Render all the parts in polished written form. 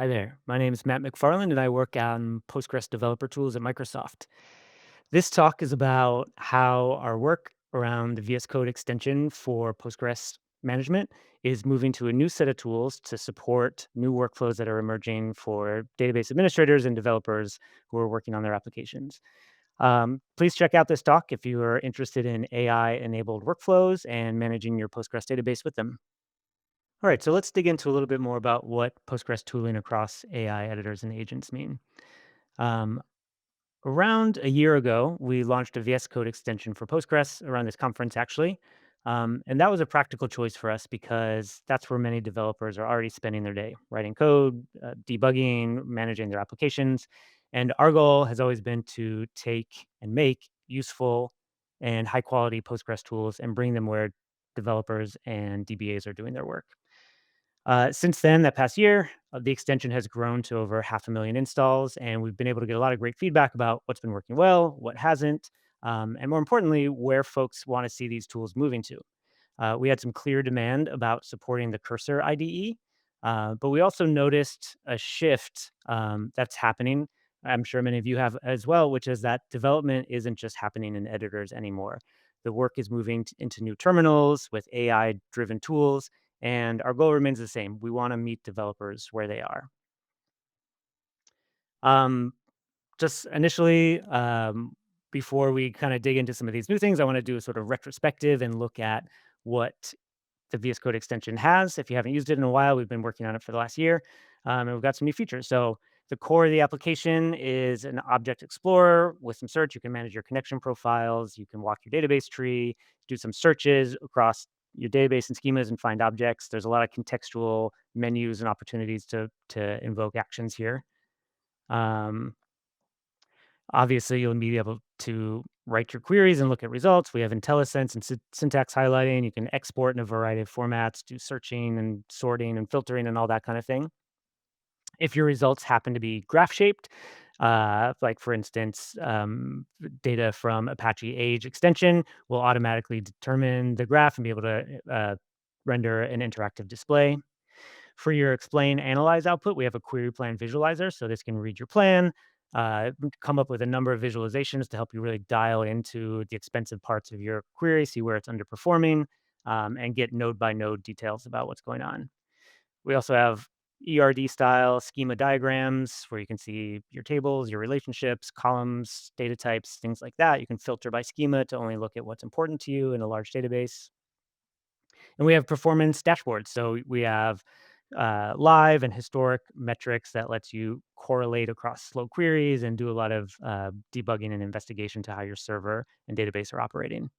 Hi there. My name is Matt McFarland, and I work on Postgres developer tools at Microsoft. This talk is about how our work around the VS Code extension for Postgres management is moving to a new set of tools to support new workflows that are emerging for database administrators and developers who are working on their applications. Please check out this talk if you are interested in AI enabled workflows and managing your Postgres database with them. All right, so let's dig into a little bit more about what Postgres tooling across AI editors and agents mean. Um, Around a year ago, we launched a VS Code extension for Postgres around this conference, actually. And that was a practical choice for us because that's where many developers are already spending their day writing code, debugging, managing their applications. And our goal has always been to take and make useful and high quality Postgres tools and bring them where developers and DBAs are doing their work. Since then, that past year, the extension has grown to over 500,000 installs, and we've been able to get a lot of great feedback about what's been working well, what hasn't, and more importantly, where folks want to see these tools moving to. We had some clear demand about supporting the Cursor IDE, but we also noticed a shift that's happening. I'm sure many of you have as well, which is that development isn't just happening in editors anymore. The work is moving into new terminals with AI driven tools, and our goal remains the same. We want to meet developers where they are. Um, just initially, before we kind of dig into some of these new things, I want to do a sort of retrospective and look at what the VS Code extension has. If you haven't used it in a while, we've been working on it for the last year, and we've got some new features. So the core of the application is an object explorer with some search. You can manage your connection profiles. You can walk your database tree, do some searches across your database and schemas and find objects. There's a lot of contextual menus and opportunities to invoke actions here. Um, Obviously, you'll be able to write your queries and look at results. We have IntelliSense and syntax highlighting. You can export in a variety of formats, do searching and sorting and filtering and all that kind of thing. If your results happen to be graph shaped, like for instance, data from Apache Age extension will automatically determine the graph and be able to render an interactive display. For your explain analyze output, we have a query plan visualizer. So this can read your plan, come up with a number of visualizations to help you really dial into the expensive parts of your query, see where it's underperforming, and get node by node details about what's going on. We also have ERD style schema diagrams where you can see your tables, your relationships, columns, data types, things like that. You can filter by schema to only look at what's important to you in a large database. And we have performance dashboards. So we have live and historic metrics that lets you correlate across slow queries and do a lot of debugging and investigation to how your server and database are operating.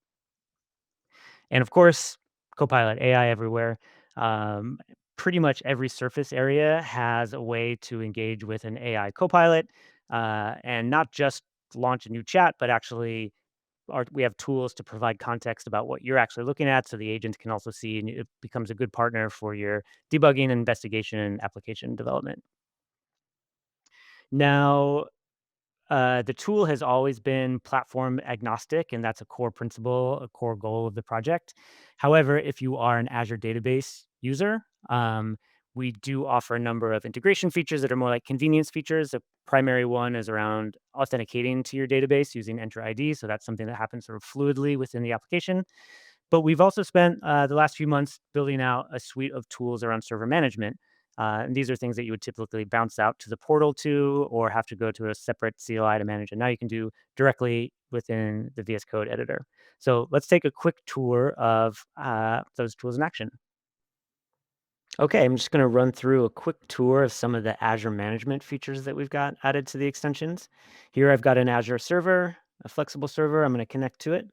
And of course, Copilot AI everywhere. Um, Pretty much every surface area has a way to engage with an AI Copilot, and not just launch a new chat, but actually we have tools to provide context about what you're actually looking at so the agents can also see, and it becomes a good partner for your debugging, investigation, and application development. Now, the tool has always been platform agnostic, and that's a core principle, a core goal of the project. However, if you are an Azure Database user, we do offer a number of integration features that are more like convenience features. The primary one is around authenticating to your database using Enter ID. So that's something that happens sort of fluidly within the application. But we've also spent the last few months building out a suite of tools around server management. And these are things that you would typically bounce out to the portal to or have to go to a separate CLI to manage. And now you can do directly within the VS Code editor. So let's take a quick tour of those tools in action. Okay, I'm just going to run through a quick tour of some of the Azure management features that we've got added to the extensions. Here I've got an Azure server, a flexible server. I'm going to connect to it.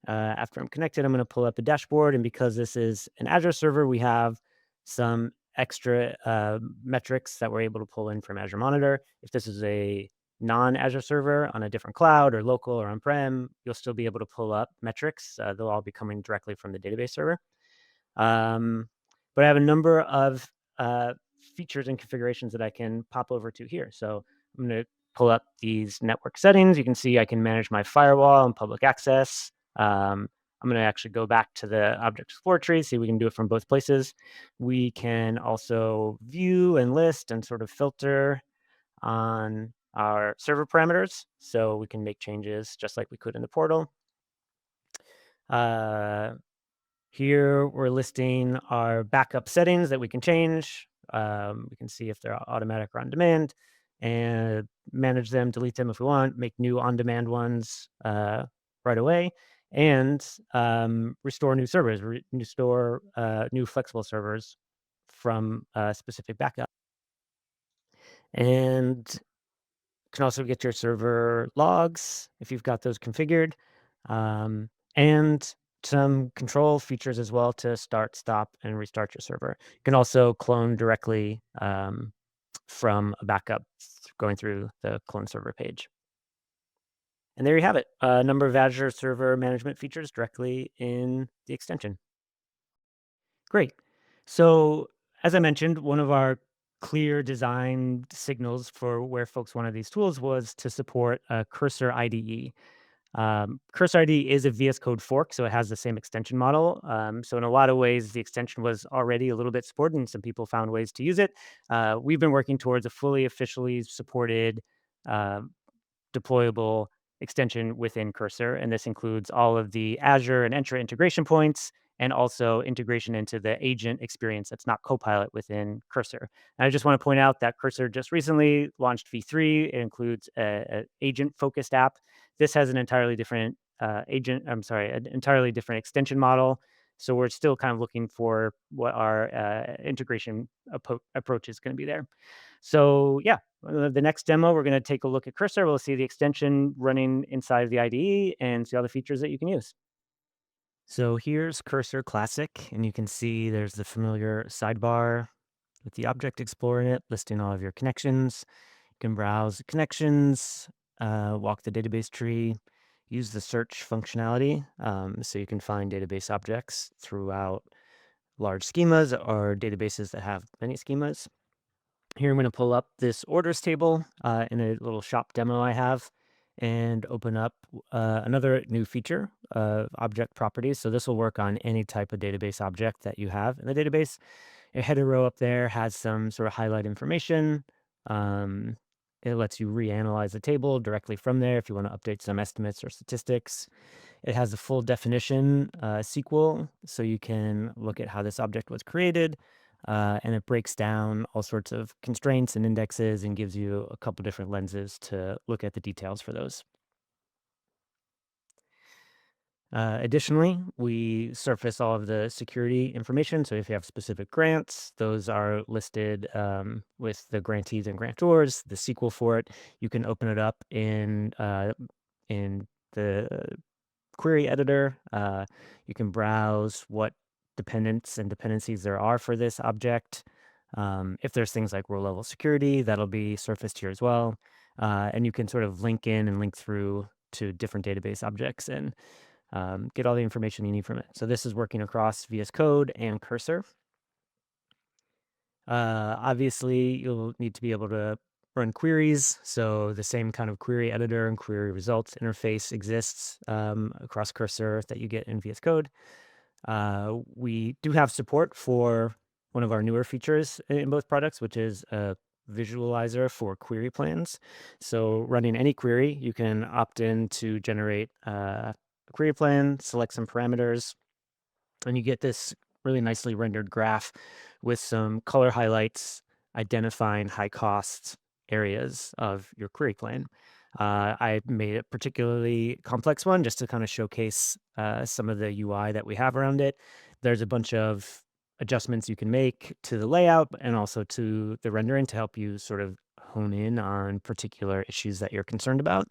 After I'm connected, I'm going to pull up a dashboard. And because this is an Azure server, we have some extra metrics that we're able to pull in from Azure Monitor. If this is a non-Azure server on a different cloud or local or on-prem, you'll still be able to pull up metrics. They'll all be coming directly from the database server. Um, but I have a number of features and configurations that I can pop over to here. So I'm going to pull up these network settings. You can see I can manage my firewall and public access. I'm going to actually go back to the Object Explorer tree, see if we can do it from both places. We can also view and list and sort of filter on our server parameters. So we can make changes just like we could in the portal. Uh, Here we're listing our backup settings that we can change. We can see if they're automatic or on demand and manage them, delete them if we want, make new on-demand ones right away, and restore new servers, restore new flexible servers from a specific backup. And can also get your server logs if you've got those configured, and some control features as well to start, stop, and restart your server. You can also clone directly from a backup going through the clone server page. And there you have it, a number of Azure server management features directly in the extension. Great. So, as I mentioned, one of our clear design signals for where folks wanted these tools was to support a Cursor IDE. Cursor IDE is a VS Code fork, so it has the same extension model. So in a lot of ways, the extension was already a little bit supported, and some people found ways to use it. We've been working towards a fully officially supported uh, deployable extension within Cursor, and this includes all of the Azure and Entra integration points, and also integration into the agent experience that's not Copilot within Cursor. And I just want to point out that Cursor just recently launched V3. It includes a agent-focused app. This has an entirely different an entirely different extension model. So we're still kind of looking for what our integration approach is going to be there. So yeah, the next demo, we're going to take a look at Cursor. We'll see the extension running inside of the IDE and see all the features that you can use. So here's Cursor Classic, and you can see there's the familiar sidebar with the Object Explorer in it, listing all of your connections. You can browse connections, walk the database tree, use the search functionality, so you can find database objects throughout large schemas or databases that have many schemas. Here I'm going to pull up this orders table in a little shop demo I have and open up another new feature of object properties. So this will work on any type of database object that you have in the database. A header row up there has some sort of highlight information. Um, it lets you reanalyze the table directly from there if you want to update some estimates or statistics. It has a full definition SQL, so you can look at how this object was created, and it breaks down all sorts of constraints and indexes and gives you a couple different lenses to look at the details for those. Additionally, we surface all of the security information. So if you have specific grants, those are listed with the grantees and grantors, the SQL for it. You can open it up in the query editor. You can browse what dependents and dependencies there are for this object. If there's things like row level security, that'll be surfaced here as well. And you can sort of link in and link through to different database objects and get all the information you need from it. So this is working across VS Code and Cursor. Obviously, you'll need to be able to run queries. So the same kind of query editor and query results interface exists across Cursor that you get in VS Code. We do have support for one of our newer features in both products, which is a visualizer for query plans. So running any query, you can opt in to generate a query plan, select some parameters, and you get this really nicely rendered graph with some color highlights identifying high cost areas of your query plan. I made a particularly complex one just to kind of showcase some of the UI that we have around it. There's a bunch of adjustments you can make to the layout and also to the rendering to help you sort of hone in on particular issues that you're concerned about.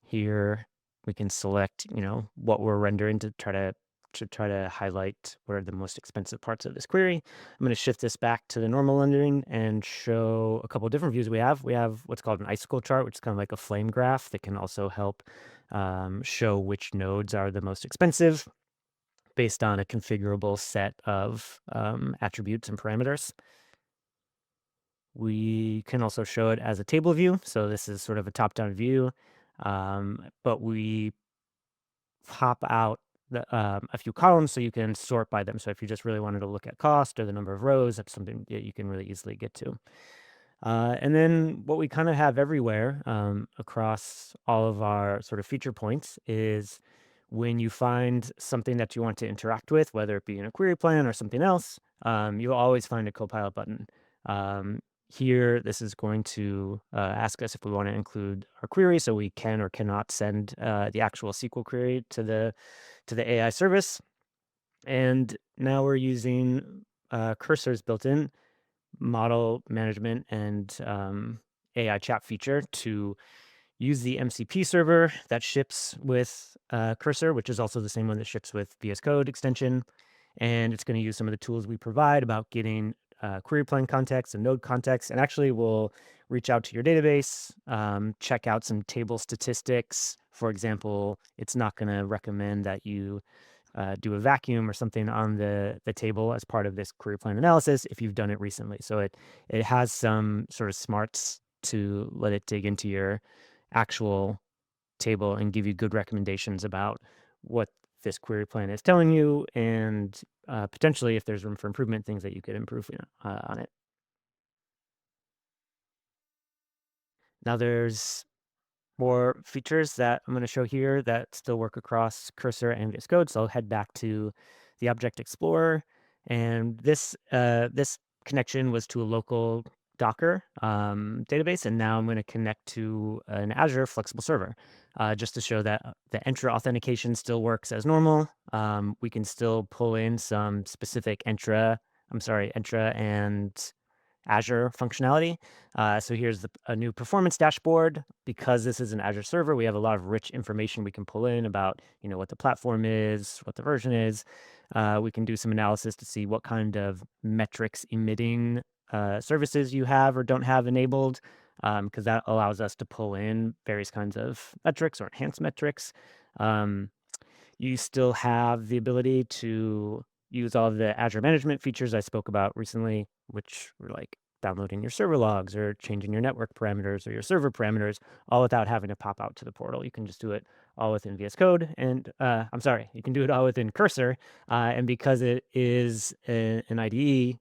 Here we can select, what we're rendering to try to highlight what are the most expensive parts of this query. I'm going to shift this back to the normal rendering and show a couple of different views we have. We have what's called an icicle chart, which is kind of like a flame graph that can also help show which nodes are the most expensive based on a configurable set of attributes and parameters. We can also show it as a table view. So this is sort of a top-down view, but we pop out a few columns so you can sort by them. So if you just really wanted to look at cost or the number of rows, that's something that you can really easily get to. And then what we kind of have everywhere across all of our sort of feature points is when you find something that you want to interact with, whether it be in a query plan or something else, you'll always find a Copilot button. Um, Here, this is going to ask us if we want to include our query, so we can or cannot send the actual SQL query to the AI service. And now we're using Cursor's built-in model management and AI chat feature to use the MCP server that ships with Cursor, which is also the same one that ships with VS Code extension. And it's going to use some of the tools we provide about getting query plan context and node context. And actually, we'll reach out to your database, check out some table statistics. For example, it's not going to recommend that you do a vacuum or something on the table as part of this query plan analysis if you've done it recently. So it has some sort of smarts to let it dig into your actual table and give you good recommendations about what this query plan is telling you, and potentially if there's room for improvement, things that you could improve on it. Now there's more features that I'm going to show here that still work across Cursor and VS Code. So I'll head back to the Object Explorer, and this connection was to a local Docker database, and now I'm going to connect to an Azure flexible server, just to show that the Entra authentication still works as normal. We can still pull in some specific Entra and Azure functionality. So here's a new performance dashboard. Because this is an Azure server, we have a lot of rich information we can pull in about, what the platform is, what the version is. We can do some analysis to see what kind of metrics emitting services you have or don't have enabled, because that allows us to pull in various kinds of metrics or enhanced metrics. Um, you still have the ability to use all of the Azure management features I spoke about recently, which were like downloading your server logs or changing your network parameters or your server parameters, all without having to pop out to the portal. You can just do it all within VS Code, and I'm sorry, you can do it all within Cursor. And because it is an IDE,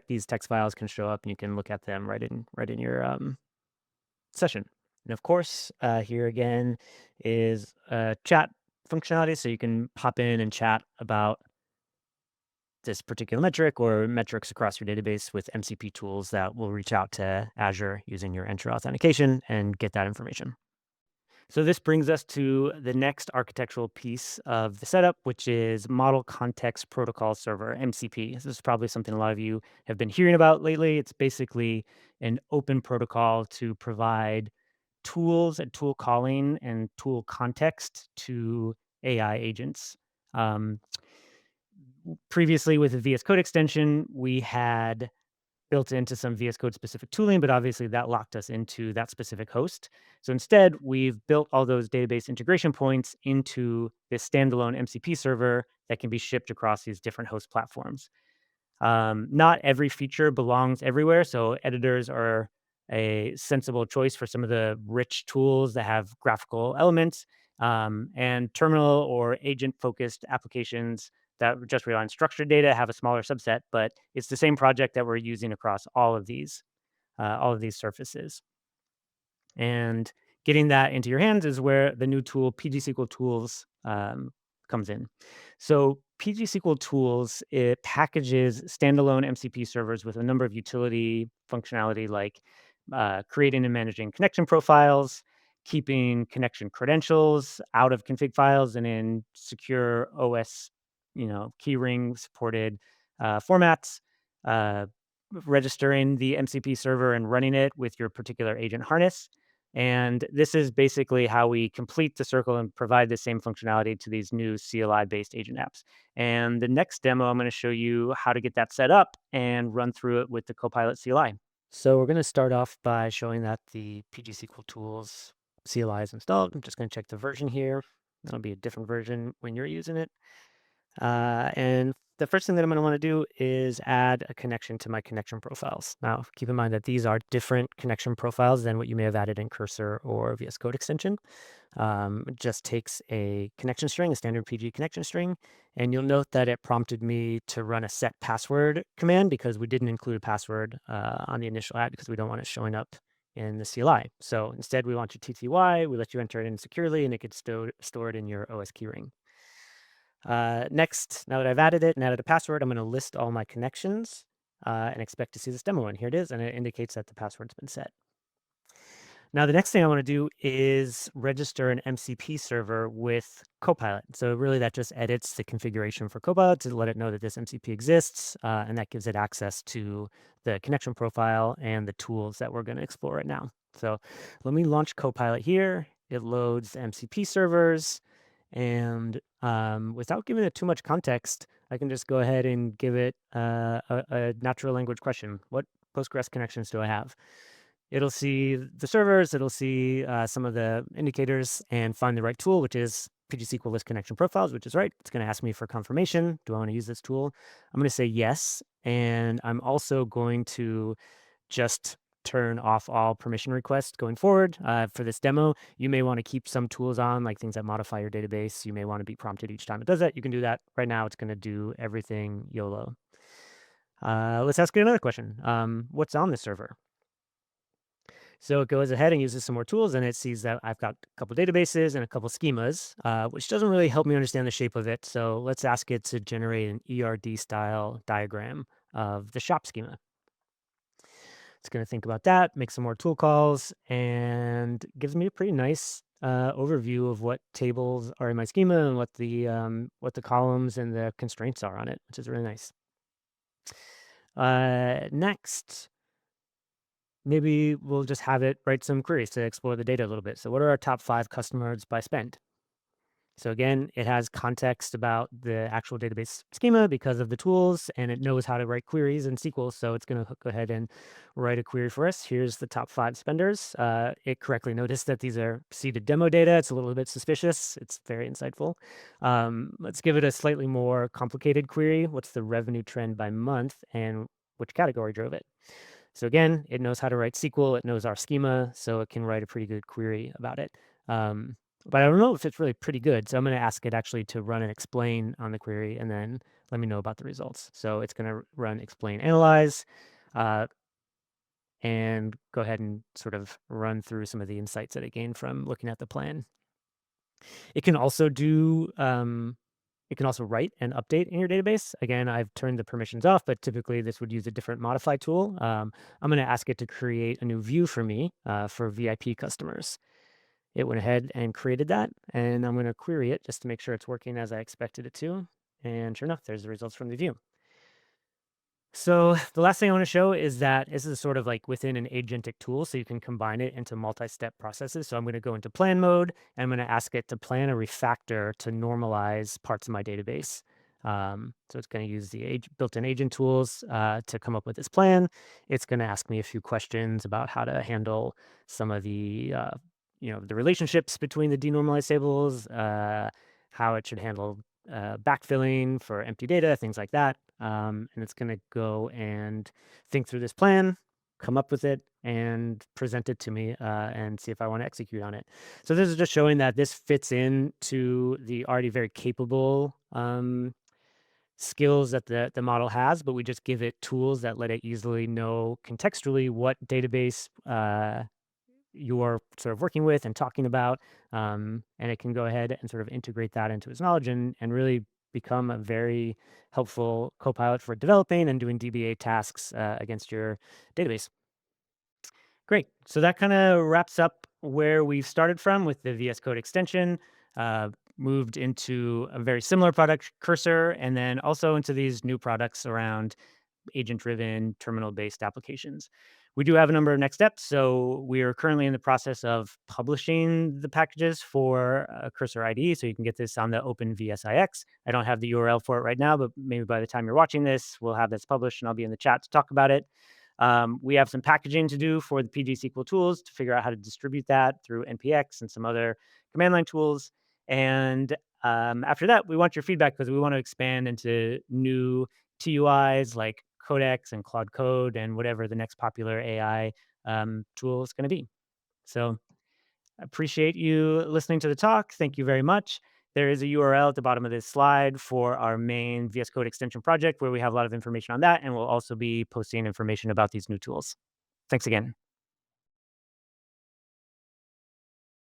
these text files can show up, and you can look at them right in your session. And of course, here again is chat functionality. So you can pop in and chat about this particular metric or metrics across your database with MCP tools that will reach out to Azure using your Entra authentication and get that information. So this brings us to the next architectural piece of the setup, which is Model Context Protocol Server, MCP. This is probably something a lot of you have been hearing about lately. It's basically an open protocol to provide tools and tool calling and tool context to AI agents. Um, Previously, with the VS Code extension, we had built into some VS Code specific tooling, but obviously that locked us into that specific host. So instead, we've built all those database integration points into this standalone MCP server that can be shipped across these different host platforms. Not every feature belongs everywhere, so editors are a sensible choice for some of the rich tools that have graphical elements, and terminal or agent-focused applications that just rely on structured data have a smaller subset, but it's the same project that we're using across all of these surfaces. And getting that into your hands is where the new tool pgsql-tools comes in. So pgsql-tools, it packages standalone MCP servers with a number of utility functionality like creating and managing connection profiles, keeping connection credentials out of config files and in secure OS, keyring supported formats, uh, registering the MCP server and running it with your particular agent harness. And this is basically how we complete the circle and provide the same functionality to these new CLI-based agent apps. And the next demo, I'm going to show you how to get that set up and run through it with the Copilot CLI. So we're going to start off by showing that the pgsql-tools CLI is installed. I'm just going to check the version here. That'll be a different version when you're using it. And the first thing that I'm going to want to do is add a connection to my connection profiles. Now, keep in mind that these are different connection profiles than what you may have added in Cursor or VS Code extension. It just takes a connection string, a standard PG connection string, and you'll note that it prompted me to run a set password command because we didn't include a password on the initial add because we don't want it showing up in the CLI. So instead, we want your TTY, we let you enter it in securely, and it gets stored in your OS keyring. Next, now that I've added it and added a password, I'm going to list all my connections and expect to see this demo. And here it is, and it indicates that the password's been set. Now, the next thing I want to do is register an MCP server with Copilot. So really that just edits the configuration for Copilot to let it know that this MCP exists, and that gives it access to the connection profile and the tools that we're going to explore right now. So let me launch Copilot here. It loads the MCP servers, and without giving it too much context, I can just go ahead and give it a natural language question. What Postgres connections do I have? It'll see the servers, it'll see some of the indicators and find the right tool, which is pgsql list connection profiles, which is right. It's going to ask me for confirmation. Do I want to use this tool? I'm going to say yes. And I'm also going to just turn off all permission requests going forward. For this demo, you may want to keep some tools on, like things that modify your database. You may want to be prompted each time it does that. You can do that. Right now, it's going to do everything YOLO. Let's ask it another question. What's on the server? So it goes ahead and uses some more tools, and it sees that I've got a couple databases and a couple schemas, which doesn't really help me understand the shape of it. So let's ask it to generate an ERD style diagram of the shop schema. It's going to think about that, make some more tool calls, and gives me a pretty nice overview of what tables are in my schema and what the columns and the constraints are on it, which is really nice. Next, maybe we'll just have it write some queries to explore the data a little bit. So what are our top 5 customers by spend? So again, it has context about the actual database schema because of the tools, and it knows how to write queries in SQL. So it's going to go ahead and write a query for us. Here's the top 5 spenders. It correctly noticed that these are seeded demo data. It's a little bit suspicious. It's very insightful. Let's give it a slightly more complicated query. What's the revenue trend by month, and which category drove it? So again, it knows how to write SQL. It knows our schema, so it can write a pretty good query about it. But I don't know if it's really pretty good. So I'm going to ask it actually to run and explain on the query, and then let me know about the results. So it's going to run explain analyze, uh, and go ahead and sort of run through some of the insights that it gained from looking at the plan. It can also do it can also write and update in your database. Again, I've turned the permissions off, but typically this would use a different modify tool. I'm going to ask it to create a new view for me for VIP customers. It went ahead and created that, and I'm going to query it just to make sure it's working as I expected it to. And sure enough, there's the results from the view. So the last thing I want to show is that this is sort of like within an agentic tool, so you can combine it into multi-step processes. So I'm going to go into plan mode, and I'm going to ask it to plan a refactor to normalize parts of my database. So it's going to use the built-in agent tools to come up with this plan. It's going to ask me a few questions about how to handle some of the the relationships between the denormalized tables, how it should handle backfilling for empty data, things like that. And it's going to go and think through this plan, come up with it, and present it to me and see if I want to execute on it. So this is just showing that this fits into the already very capable skills that the model has, but we just give it tools that let it easily know contextually what database you're sort of working with and talking about, and it can go ahead and sort of integrate that into its knowledge and really become a very helpful copilot for developing and doing DBA tasks against your database. Great. So that kind of wraps up where we've started from with the VS Code extension, moved into a very similar product, Cursor, and then also into these new products around agent-driven, terminal-based applications. We do have a number of next steps. So we are currently in the process of publishing the packages for Cursor IDE, so you can get this on the OpenVSIX. I don't have the URL for it right now, but maybe by the time you're watching this, we'll have this published, and I'll be in the chat to talk about it. We have some packaging to do for the pgsql-tools to figure out how to distribute that through NPX and some other command line tools. And After that, we want your feedback because we want to expand into new TUIs like Codex and Claude Code and whatever the next popular AI tool is going to be. So appreciate you listening to the talk. Thank you very much. There is a URL at the bottom of this slide for our main VS Code extension project where we have a lot of information on that. And we'll also be posting information about these new tools. Thanks again.